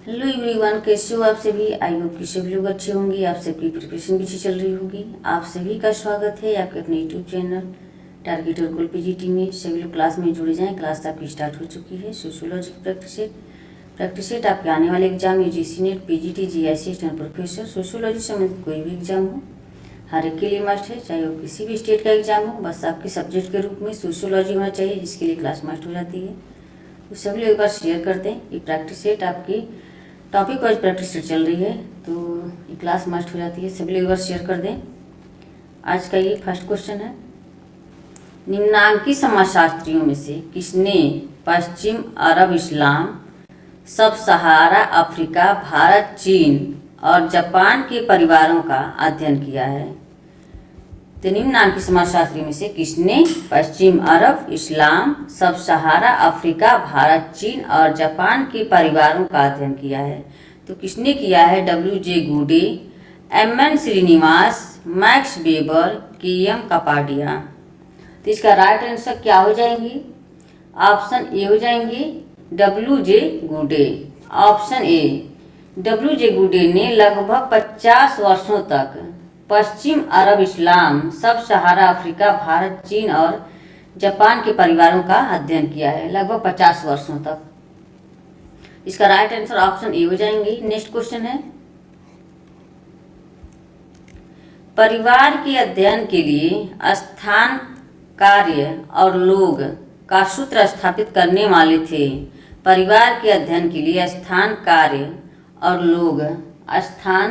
Hello everyone, कैसे हो आप सभी। आई होप कि सभी लोग अच्छे होंगे। आप सबकी प्रिपरेशन भी अच्छी चल रही होगी। आप सभी का स्वागत है आपके अपने यूट्यूब चैनल टारगेट और गोल पीजीटी में। सभी लोग क्लास में जुड़े जाएं। क्लास आपकी स्टार्ट हो चुकी है। सोशियोलॉजी की प्रैक्टिस सेट आपके आने वाले exam UGC net, PGT, GIC, stand professor, sociology समेत कोई भी एग्जाम हो, हर एक के लिए मस्ट है। चाहे वो किसी भी स्टेट का एग्जाम हो, बस आपके सब्जेक्ट के रूप में सोशियोलॉजी होना चाहिए, जिसके लिए क्लास मस्ट हो जाती है। तो सभी लोग एक बार शेयर कर दें। ये प्रैक्टिस सेट आपकी टॉपिक वाइज प्रैक्टिस सेट चल रही है, तो ये क्लास मस्ट हो जाती है। सभी लोग एक बार शेयर कर दें। आज का ये फर्स्ट क्वेश्चन है, निम्नांकित समाजशास्त्रियों में से किसने पश्चिम अरब, इस्लाम, सब सहारा अफ्रीका, भारत, चीन और जापान के परिवारों का अध्ययन किया है। तो निम्नांकित समाजशास्त्री में से किसने पश्चिम अरब, इस्लाम, सब सहारा अफ्रीका, भारत, चीन और जापान के परिवारों का अध्ययन किया है। तो किसने किया है? W J. Goode, M N. Srinivas, Max Weber, K M. Kapadia. तो इसका राइट आंसर क्या हो जाएंगी? ऑप्शन ए हो जाएंगे W J. Goode. Option A, W J. Goode ने लगभग 50 वर्षों तक पश्चिम अरब, इस्लाम, सब सहारा अफ्रीका, भारत, चीन और जापान के परिवारों का अध्ययन किया है, लगभग 50 वर्षों तक। इसका राइट आंसर ऑप्शन ए हो जाएंगे। नेक्स्ट क्वेश्चन है, परिवार के अध्ययन के लिए स्थान, कार्य और लोग का सूत्र स्थापित करने वाले थे। परिवार के अध्ययन के लिए स्थान, कार्य और लोग, स्थान,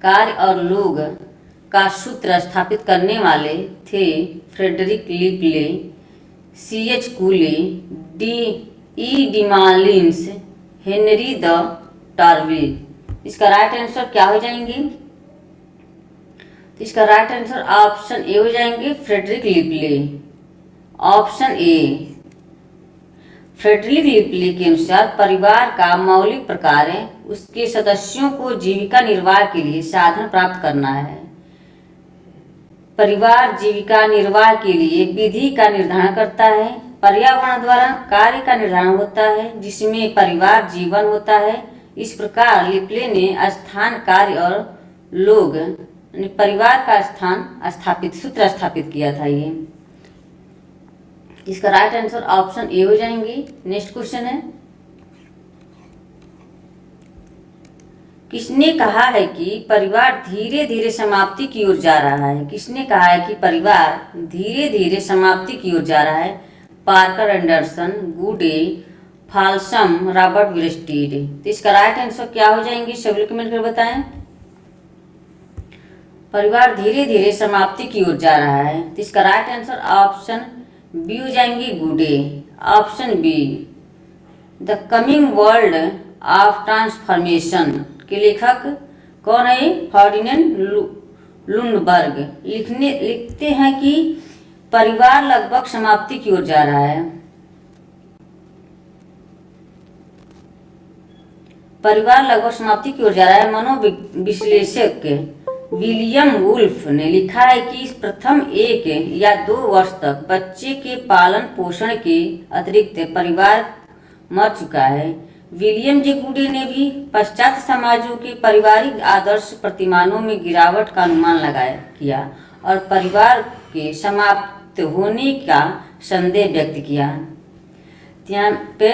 कार्य और लोग का सूत्र स्थापित करने वाले थे Frederic Le Play, C.H. Cooley, de Demolins, Henri de Tourville. इसका राइट आंसर क्या हो जाएंगे? इसका राइट आंसर ऑप्शन ए हो जाएंगे फ्रेडरिक लिपले। ऑप्शन ए, फ्रेडरिक लिपले के अनुसार परिवार का मौलिक प्रकार उसके सदस्यों को जीविका निर्वाह के लिए साधन प्राप्त करना है। परिवार जीविका निर्वाह के लिए विधि का निर्धारण करता है। पर्यावरण द्वारा कार्य का निर्धारण होता है, जिसमें परिवार जीवन होता है। इस प्रकार लिपले ने स्थान, कार्य और लोग परिवार का सूत्र स्थापित किया था। ये इसका राइट आंसर ऑप्शन ए हो जाएंगे। नेक्स्ट क्वेश्चन है, किसने कहा है कि परिवार धीरे धीरे समाप्ति की ओर जा रहा है? किसने कहा है कि परिवार धीरे धीरे समाप्ति की ओर जा रहा है? पार्कर एंडरसन, गुडे, फाल्सम, रॉबर्ट विलस्टीड। तो इसका राइट आंसर क्या हो जाएंगे? सभी कमेंट कर बताएं। परिवार धीरे धीरे समाप्ति की ओर जा रहा है, तो इसका राइट आंसर ऑप्शन बी हो जाएंगे, Goode. Option B, the coming world of transformation के लेखक कौन है? Ferdinand Lundberg. लिखते हैं कि परिवार लगभग समाप्ति की ओर जा रहा है। परिवार लगभग समाप्ति की ओर जा रहा है। मनोविश्लेषक विलियम वुल्फ ने लिखा है कि प्रथम 1 या 2 वर्ष तक बच्चे के पालन पोषण के अतिरिक्त परिवार मर चुका है। विलियम जे गुडे ने भी पाश्चात्य समाजों के पारिवारिक आदर्श प्रतिमानों में गिरावट का अनुमान किया और परिवार के समाप्त होने का संदेह व्यक्त किया। यहाँ पे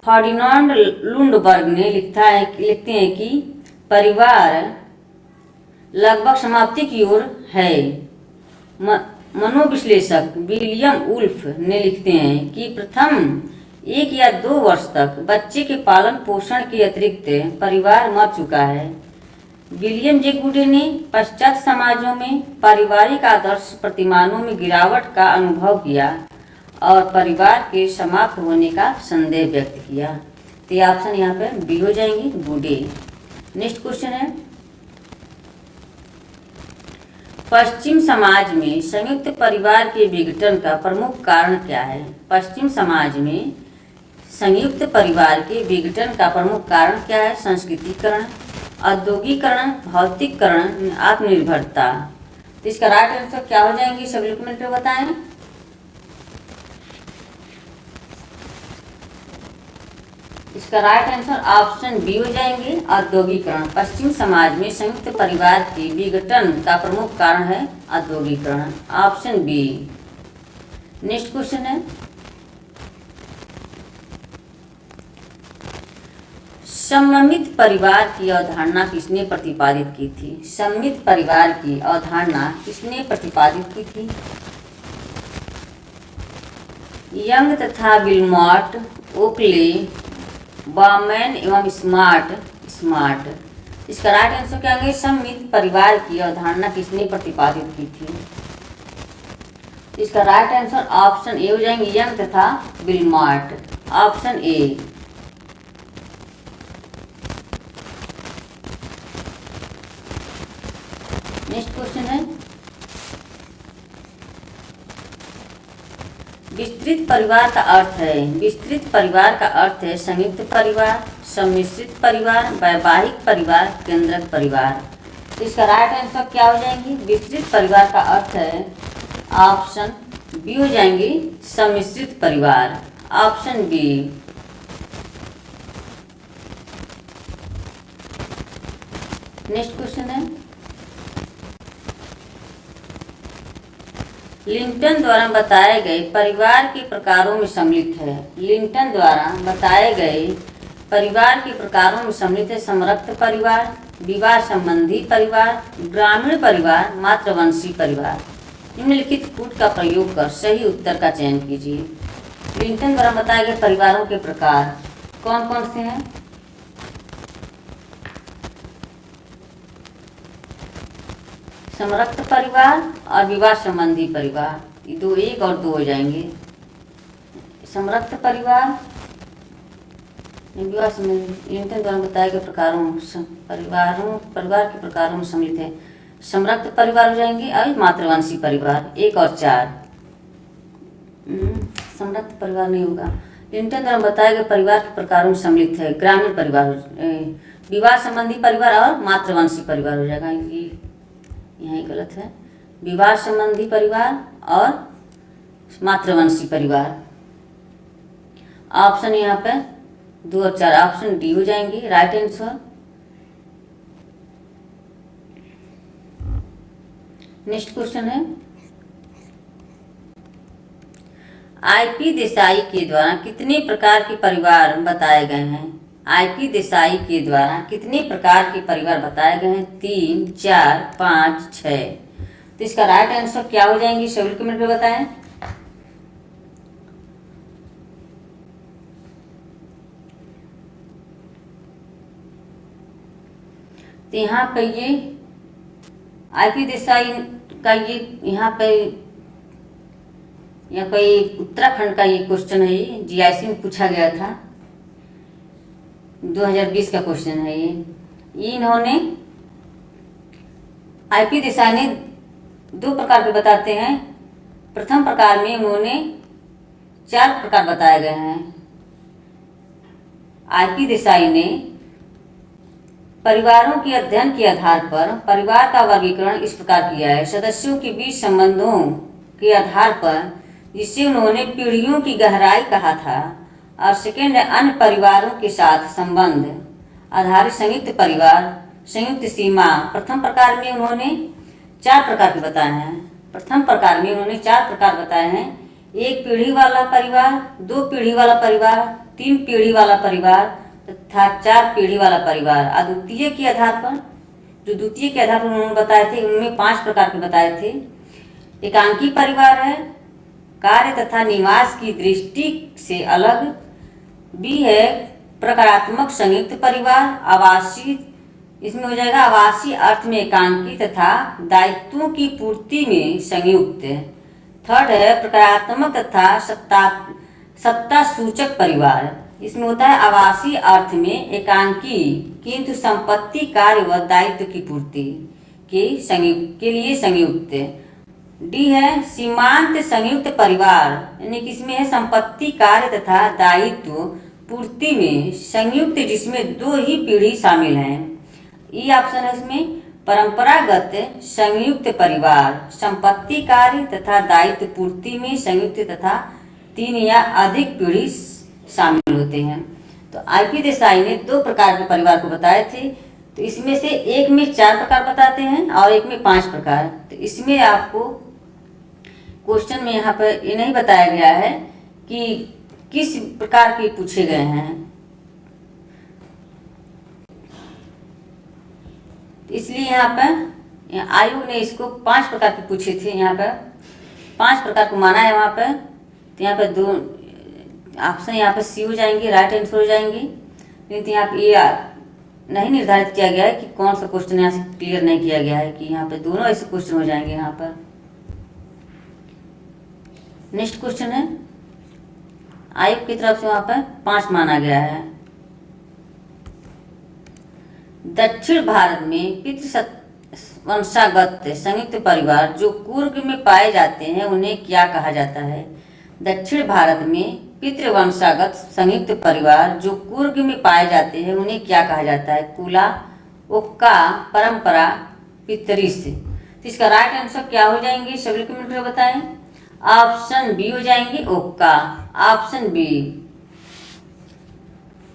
फर्डिनांड लुंडबर्ग ने लिखते हैं कि परिवार लगभग समाप्ति की ओर है। मनोविश्लेषक विलियम वुल्फ ने लिखते हैं कि प्रथम 1 या 2 वर्ष तक बच्चे के पालन पोषण के अतिरिक्त परिवार मर चुका है। विलियम जे गुडे ने पाश्चात्य समाजों में पारिवारिक आदर्श प्रतिमानों में गिरावट का अनुभव किया और परिवार के समाप्त होने का संदेह व्यक्त किया। तो ये ऑप्शन यहाँ पे बी हो जाएंगे, गुडे। नेक्स्ट क्वेश्चन है, पश्चिम समाज में संयुक्त परिवार के विघटन का प्रमुख कारण क्या है? पश्चिम समाज में संयुक्त परिवार के विघटन का प्रमुख कारण क्या है? संस्कृतिकरण, औद्योगिकरण, भौतिकीकरण, आत्मनिर्भरता। तो इसका राइट आंसर क्या हो जाएंगे? सभी लोग कमेंट में बताएं। इसका राइट आंसर ऑप्शन बी हो जाएंगे औद्योगिकरण। पश्चिम समाज में संयुक्त परिवार के विघटन का प्रमुख कारण है औद्योगिकरण। Option B. नेक्स्ट क्वेश्चन है, सममित परिवार की अवधारणा किसने प्रतिपादित की थी? सममित परिवार की अवधारणा किसने प्रतिपादित की थी? यंग तथा विल्मॉट, ओकले, बाउमैन एवं स्मार्ट। इसका राइट आंसर क्या होंगे? सममित परिवार की अवधारणा किसने प्रतिपादित की थी? इसका राइट आंसर ऑप्शन ए हो जाएंगे, यंग तथा Willmott. Option A. Next question है, विस्तृत परिवार का अर्थ है, विस्तृत परिवार का अर्थ है संयुक्त परिवार, सम्मिश्रित परिवार, वैवाहिक परिवार, केंद्रक परिवार। तो इसका राइट आंसर क्या हो जाएंगे? विस्तृत परिवार का अर्थ है ऑप्शन बी हो जाएंगे, सम्मिश्रित परिवार। Option B. नेक्स्ट क्वेश्चन है, लिंटन द्वारा बताए गए परिवार के प्रकारों में सम्मिलित है। लिंटन द्वारा बताए गए परिवार के प्रकारों में सम्मिलित है समरक्त परिवार, विवाह संबंधी परिवार, ग्रामीण परिवार, मातृवंशी परिवार। निम्नलिखित कूट का प्रयोग कर सही उत्तर का चयन कीजिए। लिंटन द्वारा बताए गए परिवारों के प्रकार कौन कौन से हैं? समरक्त परिवार और विवाह संबंधी परिवार, ये दो, एक और दो हो जाएंगे। समरक्त परिवार, विवाह संबंधी। लिंटन द्वारा बताए गए परिवार के प्रकारों में सम्मिलित है समरक्त परिवार हो जाएंगे और मातृवंशी परिवार, एक और चार। समरक्त परिवार नहीं होगा। लिंटन द्वारा बताए गए परिवार के प्रकारों में सम्मिलित है ग्रामीण परिवार, विवाह संबंधी परिवार और मातृवंशी परिवार हो जाएगा। ये यहाँ गलत है, विवाह संबंधी परिवार और मातृवंशी परिवार। ऑप्शन यहाँ पे 2 और 4, ऑप्शन डी हो जाएंगे राइट आंसर। नेक्स्ट क्वेश्चन है, आईपी देसाई के द्वारा कितने प्रकार के परिवार बताए गए हैं? आईपी देसाई के द्वारा कितने प्रकार के परिवार बताए गए हैं? 3, 4, 5, 6। तो इसका राइट आंसर क्या हो जाएंगे? सभी कमेंट में बताएं। तो यहाँ पे ये आईपी देसाई का ये यहाँ पे या कोई उत्तराखंड का ये क्वेश्चन है, ये जीआईसी में पूछा गया था, 2020 का क्वेश्चन है ये। इन्होंने आईपी देसाई ने 2 प्रकार के बताते हैं। प्रथम प्रकार में उन्होंने 4 प्रकार बताए गए हैं। आईपी देसाई ने परिवारों के अध्ययन के आधार पर परिवार का वर्गीकरण इस प्रकार किया है, सदस्यों के बीच संबंधों के आधार पर, जिसे उन्होंने पीढ़ियों की गहराई कहा था, और सेकेंड है अन्य परिवारों के साथ संबंध आधारित संयुक्त परिवार, संयुक्त सीमा। प्रथम प्रकार में उन्होंने 4 प्रकार के बताए हैं। प्रथम प्रकार में उन्होंने 4 प्रकार बताए हैं, 1 पीढ़ी वाला परिवार, 2 पीढ़ी वाला परिवार, 3 पीढ़ी वाला परिवार तथा 4 पीढ़ी वाला परिवार। अद्वितीय के आधार पर, जो द्वितीय के आधार पर उन्होंने बताए थे, उनमें 5 प्रकार के बताए थे। एकांकी परिवार है, कार्य तथा निवास की दृष्टि से अलग। बी है प्रकारात्मक संयुक्त परिवार, आवासीय, इसमें हो जाएगा आवासीय अर्थ में एकांकी तथा दायित्वों की पूर्ति में संयुक्त। थर्ड है प्रकारात्मक तथा सत्ता सूचक परिवार, इसमें होता है आवासीय अर्थ में एकांकी किंतु संपत्ति, कार्य व दायित्व की पूर्ति के लिए संयुक्त। डी है सीमांत संयुक्त परिवार, यानी कि इसमें है संपत्ति, कार्य तथा दायित्व पूर्ति में संयुक्त, जिसमें 2 ही पीढ़ी शामिल हैं। ई ऑप्शन है इसमें परंपरागत संयुक्त परिवार, संपत्ति, कार्य तथा दायित्व पूर्ति में संयुक्त तथा 3 या अधिक पीढ़ी शामिल होते हैं। तो आईपी देसाई ने 2 प्रकार के परिवार को बताए थे। तो इसमें से एक में 4 प्रकार बताते हैं और एक में 5 प्रकार। तो इसमें आपको क्वेश्चन में यहाँ पर ये नहीं बताया गया है कि किस प्रकार के पूछे गए हैं, इसलिए यहाँ पर आयोग ने इसको 5 प्रकार के पूछे थे। यहाँ पर 5 प्रकार को माना है वहाँ पर। तो यहाँ पर 2 ऑप्शन यहाँ पर सी हो जाएंगे, राइट आंसर हो जाएंगे। लेकिन यहाँ पर ये नहीं निर्धारित किया गया है कि कौन सा क्वेश्चन यहाँ से क्लियर नहीं किया गया है कि यहाँ पर दोनों ऐसे क्वेश्चन हो जाएंगे। यहाँ पर नेक्स्ट क्वेश्चन है, आयोग की तरफ से वहाँ पर 5 माना गया है। दक्षिण भारत में पितृवंशागत संयुक्त परिवार जो कुर्ग में पाए जाते हैं उन्हें क्या कहा जाता है? दक्षिण भारत में पितृवंशागत संयुक्त परिवार जो कुर्ग में पाए जाते हैं उन्हें क्या कहा जाता है? कुला, ओक्का, परंपरा, पितरिस। तो इसका राइट आंसर क्या हो जाएंगे सभी लोग कमेंट में बताएं। ऑप्शन बी हो जाएंगे, ओक्का, ऑप्शन बी।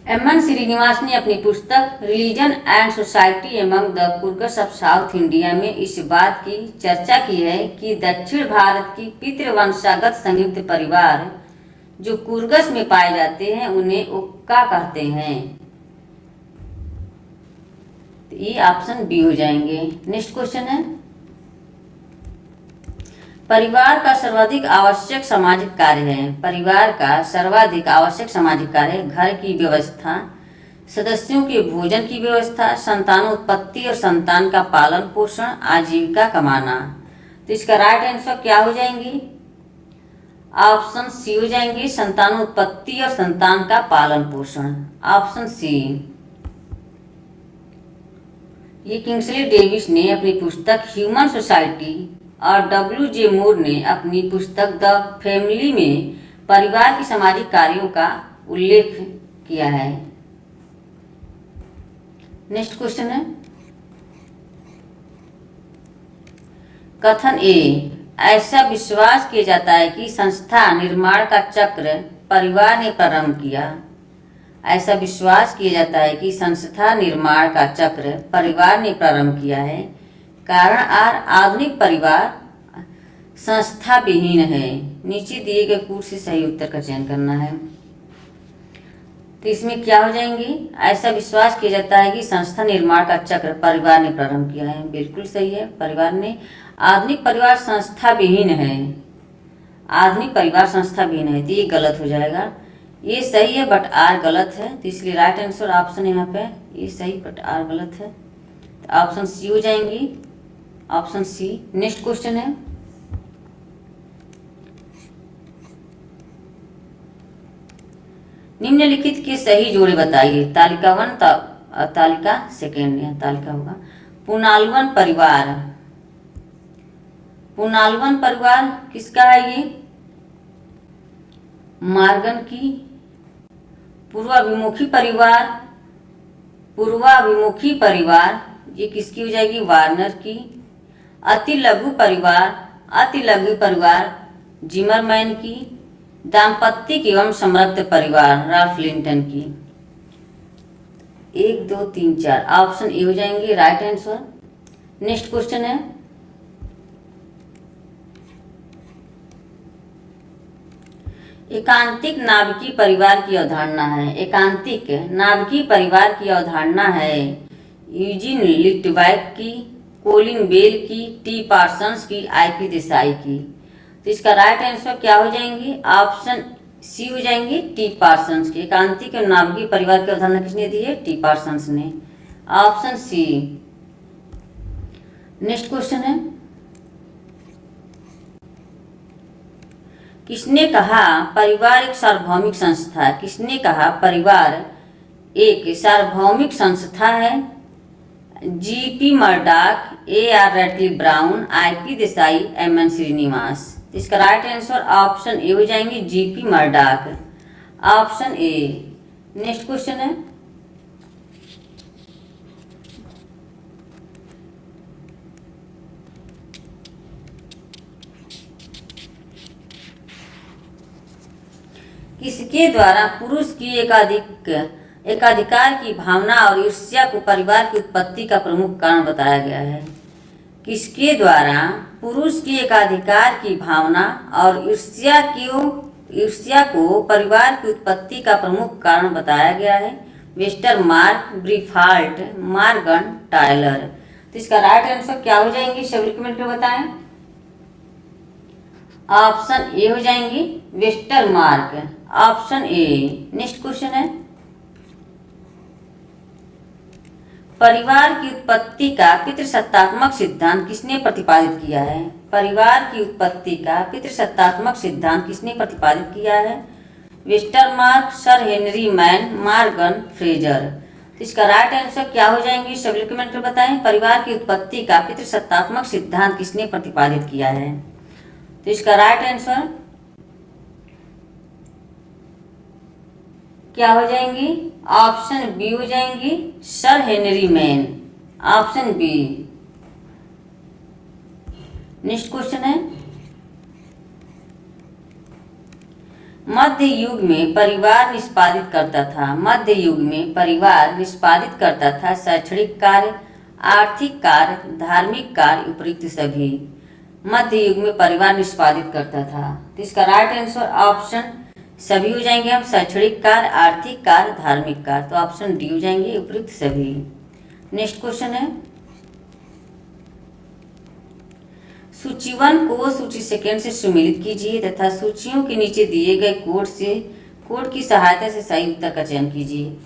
एम.एन. श्रीनिवास ने अपनी पुस्तक religion and society among the Coorgs of South India में इस बात की चर्चा की है कि दक्षिण भारत की पितृवंशागत संयुक्त परिवार जो कुर्गस में पाए जाते हैं उन्हें ओक्का कहते हैं। तो ये ऑप्शन बी हो जाएंगे। नेक्स्ट क्वेश्चन है, परिवार का सर्वाधिक आवश्यक सामाजिक कार्य है। परिवार का सर्वाधिक आवश्यक सामाजिक कार्य घर की व्यवस्था, सदस्यों के भोजन की व्यवस्था, संतानोत्पत्ति और संतान का पालन पोषण, आजीविका कमाना। तो इसका राइट आंसर क्या हो जाएंगी? ऑप्शन सी हो जाएंगे, संतानोत्पत्ति और संतान का पालन पोषण, ऑप्शन सी। ये किंग्सले डेविस ने अपनी पुस्तक ह्यूमन सोसाइटी और W.J. मूर ने अपनी पुस्तक द फैमिली में परिवार के सामाजिक कार्यों का उल्लेख किया है। नेक्स्ट क्वेश्चन है, कथन ए, ऐसा विश्वास किया जाता है कि संस्था निर्माण का चक्र परिवार ने प्रारंभ किया। ऐसा विश्वास किया जाता है कि संस्था निर्माण का चक्र परिवार ने प्रारंभ किया है। कारण आर, आधुनिक परिवार संस्था विहीन है। नीचे दिए गए कूट से सही उत्तर का चयन करना है। तो इसमें क्या हो जाएंगे? ऐसा विश्वास किया जाता है कि संस्था निर्माण का चक्र परिवार ने प्रारंभ किया है। बिल्कुल सही है, परिवार ने। आधुनिक परिवार संस्था विहीन है, आधुनिक परिवार संस्था विहीन है, तो ये गलत हो जाएगा। ये सही है बट आर गलत है, तो इसलिए राइट आंसर ऑप्शन यहाँ पे ये सही बट आर गलत है, तो ऑप्शन सी हो जाएंगी, ऑप्शन सी। नेक्स्ट क्वेश्चन है, निम्नलिखित के सही जोड़े बताइए। तालिका 1 तालिका 2 तालिका होगा। पुनालवन परिवार, पुनालवन परिवार किसका है? ये मार्गन की। पूर्वाभिमुखी परिवार, पूर्वाभिमुखी परिवार ये किसकी हो जाएगी? वार्नर की। अति लघु परिवार, अति लघु परिवार जिमरमैन की। दाम्पत्तिक एवं समृद्ध परिवार राल्फ लिंटन की। 1 2 3 4 ऑप्शन ए हो जाएंगे राइट आंसर। नेक्स्ट क्वेश्चन है, एकांतिक नाभिकीय परिवार की अवधारणा है। एकांतिक नाभिकीय परिवार की अवधारणा है यूजिन लिटवाइक की, कोलिन बेल की, टी पार्सन्स की, आईपी देसाई की। तो इसका राइट आंसर क्या हो जाएंगे? ऑप्शन सी हो जाएंगे, टी पार्सन्स की। एकांतिक और नाभिकीय परिवार की अवधारणा किसने दी है? टी पार्सन्स ने, ऑप्शन सी। नेक्स्ट क्वेश्चन है, किसने कहा परिवार एक सार्वभौमिक संस्था है? किसने कहा परिवार एक सार्वभौमिक संस्था है? G.P. Murdock, A.R. Radcliffe Brown, I.P. Desai, M.N. Srinivas. इसका राइट आंसर ऑप्शन ए हो जाएंगे, G.P. Murdock, option A. Next question है, किसके द्वारा पुरुष की एकाधिक एकाधिकार की भावना और ईर्ष्या को परिवार की उत्पत्ति का प्रमुख कारण बताया गया है। किसके द्वारा पुरुष की एकाधिकार की भावना और ईर्ष्या को परिवार की उत्पत्ति का प्रमुख कारण बताया गया है? Westermarck, Briffault, Morgan, Tylor. तो इसका राइट आंसर क्या हो जाएंगे, सभी कमेंट में बताएं। ऑप्शन ए हो जाएंगी Westermarck, option A. Next question है, परिवार की उत्पत्ति का पितृसत्तात्मक सिद्धांत किसने प्रतिपादित किया है? परिवार की उत्पत्ति का पितृसत्तात्मक सिद्धांत किसने प्रतिपादित किया है? Westermarck, sir Henry man, Morgan, Fraser. तो इसका राइट आंसर क्या हो जाएंगे, सभी कमेंट में बताएं। परिवार की उत्पत्ति का पितृसत्तात्मक सिद्धांत किसने प्रतिपादित किया है? तो इसका राइट आंसर क्या हो जाएंगी, ऑप्शन बी हो जाएंगी, sir Henry Maine, option B. Next question है, मध्य युग में परिवार निष्पादित करता था, मध्य युग में परिवार निष्पादित करता था शैक्षणिक कार्य, आर्थिक कार्य, धार्मिक कार्य, उपयुक्त सभी। मध्य युग में परिवार निष्पादित करता था। तो इसका राइट आंसर ऑप्शन सभी हो जाएंगे हम, शैक्षणिक कार्य, आर्थिक कार्य, धार्मिक कार्य। तो ऑप्शन डी हो जाएंगे, उपयुक्त सभी। नेक्स्ट क्वेश्चन है, सूची 1 को सूची 2 से सम्मिलित कीजिए तथा सूचियों के नीचे दिए गए कोड की सहायता से सही उत्तर का चयन कीजिए।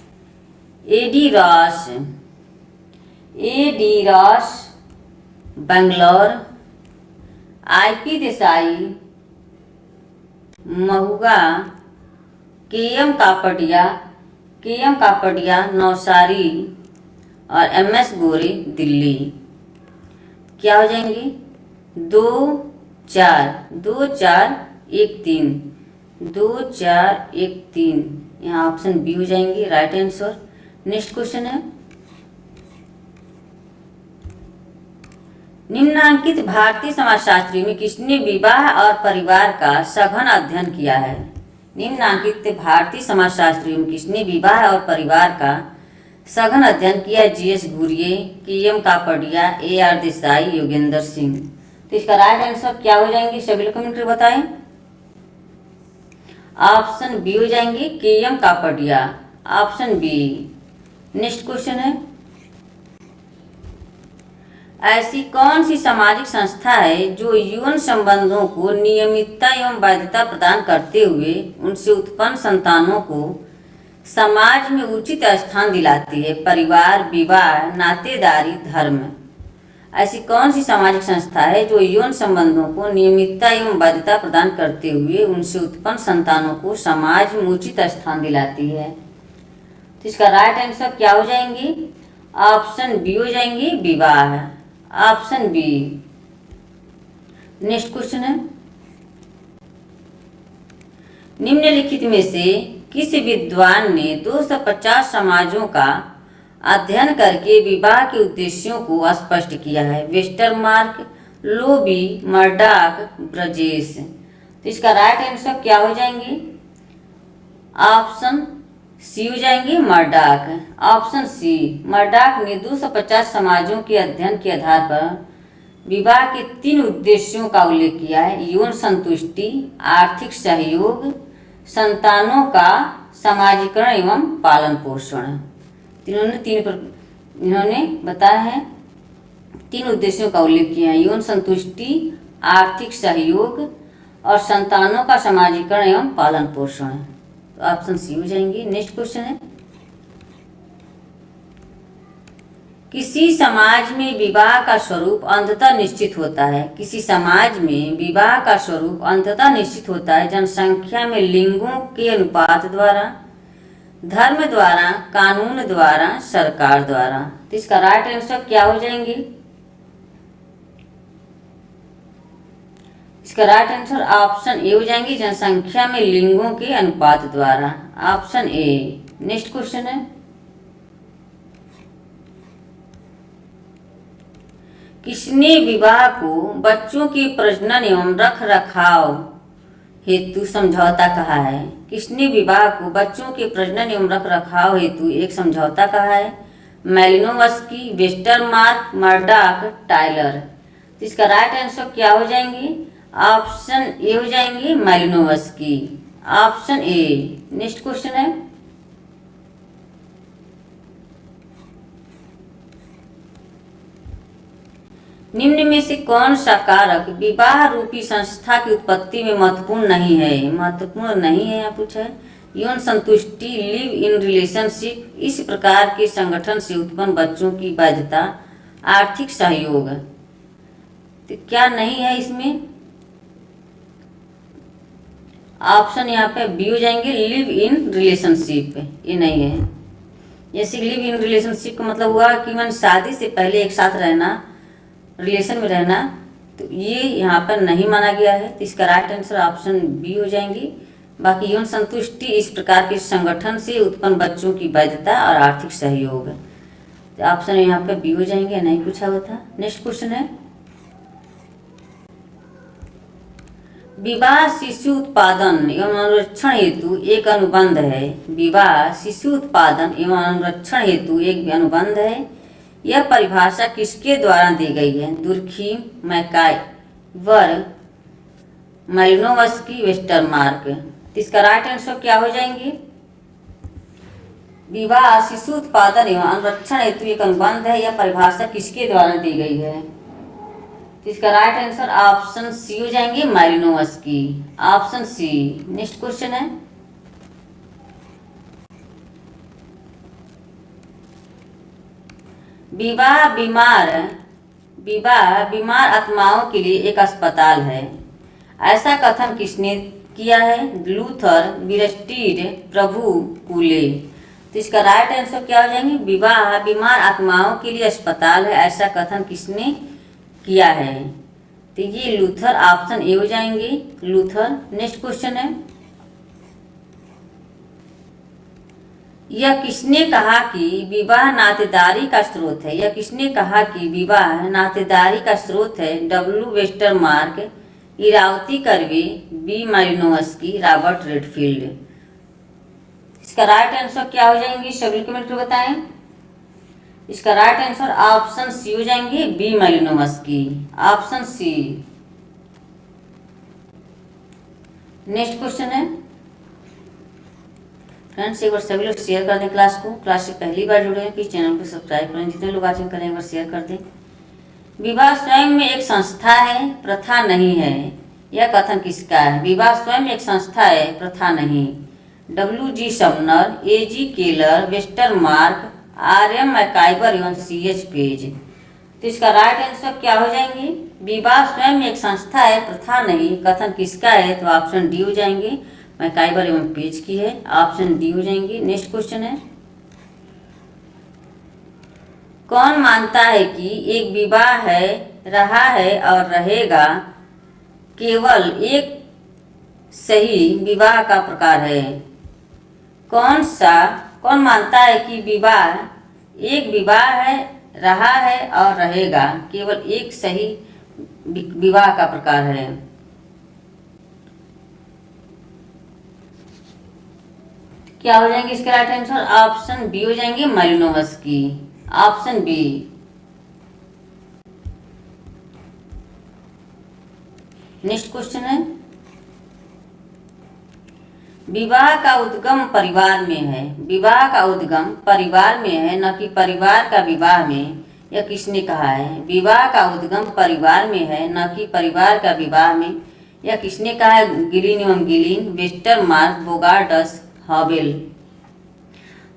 A D Ross Bangalore, I P Desai Mahuva, K M Kapadia Navsari और एमएस गोरे दिल्ली। क्या हो जाएंगे, 2 4 1 3, 2 4 1 3। यहाँ ऑप्शन बी हो जाएंगे राइट आंसर। नेक्स्ट क्वेश्चन है, निम्नांकित भारतीय समाजशास्त्रियों में किसने विवाह और परिवार का सघन अध्ययन किया है? निम्नांकित भारतीय समाजशास्त्रियों में किसने विवाह और परिवार का सघन अध्ययन किया? G S Ghurye, K M Kapadia, A R Desai, Yogendra Singh. तो इसका राइट आंसर क्या हो जाएंगे, सभी लोग कमेंट में बताएं। ऑप्शन बी हो जाएंगे, K M Kapadia, option B. Next question है, ऐसी कौन सी सामाजिक संस्था है जो यौन संबंधों को नियमितता एवं वैधता प्रदान करते हुए उनसे उत्पन्न संतानों को समाज में उचित स्थान दिलाती है? परिवार, विवाह, नातेदारी, धर्म। ऐसी कौन सी सामाजिक संस्था है जो यौन संबंधों को नियमितता एवं वैधता प्रदान करते हुए उनसे उत्पन्न संतानों को समाज में उचित स्थान दिलाती है? तो इसका राइट आंसर क्या हो जाएंगी, ऑप्शन बी हो जाएंगी, विवाह, ऑप्शन बी। नेक्स्ट क्वेश्चन है, निम्नलिखित में से किस विद्वान ने 250 समाजों का अध्ययन करके विवाह के उद्देश्यों को स्पष्ट किया है? Westermarck, Lowie, Murdock, Brajesh. तो इसका राइट आंसर क्या हो जाएंगे, ऑप्शन सी हो जाएंगे, मर्डॉक, ऑप्शन सी। मर्डॉक ने 250 समाजों के अध्ययन के आधार पर विवाह के 3 उद्देश्यों का उल्लेख किया है: यौन संतुष्टि, आर्थिक सहयोग, संतानों का समाजीकरण एवं पालन पोषण। इन्होंने बताया है 3 उद्देश्यों का उल्लेख किया है: यौन संतुष्टि, आर्थिक सहयोग और संतानों का समाजीकरण एवं पालन पोषण। तो ऑप्शन सी हो जाएंगे। नेक्स्ट क्वेश्चन है, किसी समाज में विवाह का स्वरूप अंततः निश्चित होता है? किसी समाज में विवाह का स्वरूप अंततः निश्चित होता है जनसंख्या में लिंगों के अनुपात द्वारा, धर्म द्वारा, कानून द्वारा, सरकार द्वारा। तो इसका राइट आंसर क्या हो जाएंगे, इसका राइट आंसर ऑप्शन ए हो जाएंगे, जनसंख्या में लिंगों के अनुपात द्वारा, ऑप्शन ए। नेक्स्ट क्वेश्चन है, किसने विवाह को बच्चों के प्रजनन एवं रख रखाव हेतु समझौता कहा है? किसने विवाह को बच्चों के प्रजनन एवं रख रखाव हेतु एक समझौता कहा है? मैलिनोवस्की, वेस्टरमार्क, मर्डॉक, टायलर। तो इसका राइट आंसर क्या हो जाएंगे? ऑप्शन ए हो जाएंगे मैलिनोवस्की, ऑप्शन ए। नेक्स्ट क्वेश्चन है, निम्न में से कौन सा कारक विवाह रूपी संस्था की उत्पत्ति में महत्वपूर्ण नहीं है? महत्वपूर्ण नहीं है यहाँ पूछा है। यौन संतुष्टि, लिव इन रिलेशनशिप, इस प्रकार के संगठन से उत्पन्न बच्चों की बाध्यता, आर्थिक सहयोग। तो क्या नहीं है इसमें? ऑप्शन यहाँ पे बी हो जाएंगे, लिव इन रिलेशनशिप, ये नहीं है। जैसे लिव इन रिलेशनशिप का मतलब हुआ कि मन शादी से पहले एक साथ रहना, रिलेशन में रहना, तो ये यहाँ पर नहीं माना गया है। तो इसका राइट आंसर ऑप्शन बी हो जाएंगी। बाकी यौन संतुष्टि, इस प्रकार के संगठन से उत्पन्न बच्चों की वैधता और आर्थिक सहयोग, तो ऑप्शन यहाँ पे बी हो जाएंगे, नहीं पूछा हुआ था। नेक्स्ट क्वेश्चन है, विवाह शिशु उत्पादन एवं अनुरक्षण हेतु एक अनुबंध है। विवाह शिशु उत्पादन एवं अनुरक्षण हेतु एक अनुबंध है। यह परिभाषा किसके द्वारा दी गई है? Durkheim, MacIver, Malinowski, Westermarck. तो इसका राइट आंसर क्या हो जाएंगे? विवाह शिशु उत्पादन एवं अनुरक्षण हेतु एक अनुबंध है, यह परिभाषा किसके द्वारा दी गई है? तो इसका राइट आंसर ऑप्शन सी हो जाएंगे, मैलिनोवस्की, ऑप्शन सी। नेक्स्ट क्वेश्चन है, विवाह बीमार आत्माओं के लिए एक अस्पताल है। ऐसा कथन किसने किया है? लूथर, विरस्टीड, प्रभु कूले। तो इसका राइट आंसर क्या हो जाएंगे? विवाह बीमार आत्माओं के लिए अस्पताल है, ऐसा कथन किसने किया है? तो ये लूथर, ऑप्शन ए हो जाएंगे, लूथर। नेक्स्ट क्वेश्चन है, यह किसने कहा कि विवाह नातेदारी का स्रोत है? यह किसने कहा कि विवाह नातेदारी का स्रोत है? W Westermarck, Irawati Karve, B Malinowski, Robert Redfield. इसका राइट आंसर क्या हो जाएंगे? सभी कमेंट में बताएं। इसका राइट आंसर ऑप्शन सी हो जाएंगे, B Malinowski, option C. Next question है, फ्रेंड्स एक बार सभी लोग शेयर कर दें क्लास को। क्लास से पहली बार जुड़े हैं कि चैनल को सब्सक्राइब करें। जितने लोग वाचिंग करें एक बार शेयर कर दें। विवाह स्वयं में एक संस्था है, प्रथा नहीं है, यह कथन किसका है? विवाह स्वयं एक संस्था है, प्रथा नहीं। W G Sumner, A G Keller, Westermarck, R M MacIver एवं सी एच पेज। तो इसका राइट आंसर क्या हो जाएंगे? विवाह स्वयं एक संस्था है, प्रथा नहीं, कथन किसका है? तो ऑप्शन डी हो जाएंगे, मैकाइवर एवं पेज की है, ऑप्शन डी हो जाएंगे। नेक्स्ट क्वेश्चन है, कौन मानता है कि एक विवाह है, रहा है और रहेगा केवल एक सही विवाह का प्रकार है? कौन मानता है कि विवाह एक विवाह है, रहा है और रहेगा केवल एक सही विवाह का प्रकार है? क्या हो जाएंगे इसके राइट आंसर? ऑप्शन बी हो जाएंगे, मैलिनोवस्की, ऑप्शन बी। नेक्स्ट क्वेश्चन है, विवाह का उद्गम परिवार में है। विवाह का उद्गम परिवार में है, न कि परिवार का विवाह में, यह किसने कहा है? विवाह का उद्गम परिवार में है, न कि परिवार का विवाह में, यह किसने कहा है? गिलिन एवं गिलिन, वेस्टरमार्क, बोगार्डस, हॉवेल।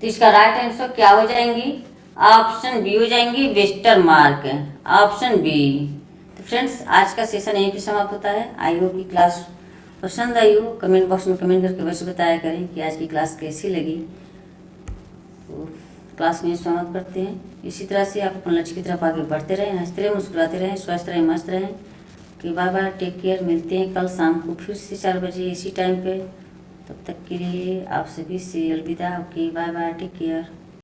तो इसका राइट आंसर क्या हो जाएंगी? ऑप्शन बी हो जाएंगी, वेस्टरमार्क, ऑप्शन बी। तो फ्रेंड्स आज का सेशन यहीं पे समाप्त होता है। आई होप की क्लास पसंद आई हो। कमेंट बॉक्स में कमेंट करके वैसे बताया करें कि आज की क्लास कैसी लगी। तो क्लास में स्वागत करते हैं। इसी तरह से आप अपने लक्ष्य की तरफ आगे बढ़ते रहें, हंसते रहें, मुस्कुराते रहें, स्वस्थ रहें, मस्त रहें। कि बाय बाय, टेक केयर। मिलते हैं कल शाम को फिर से 4 बजे इसी टाइम पे। तब तक के लिए आप सभी से अलविदा। Okay, bye bye, take care.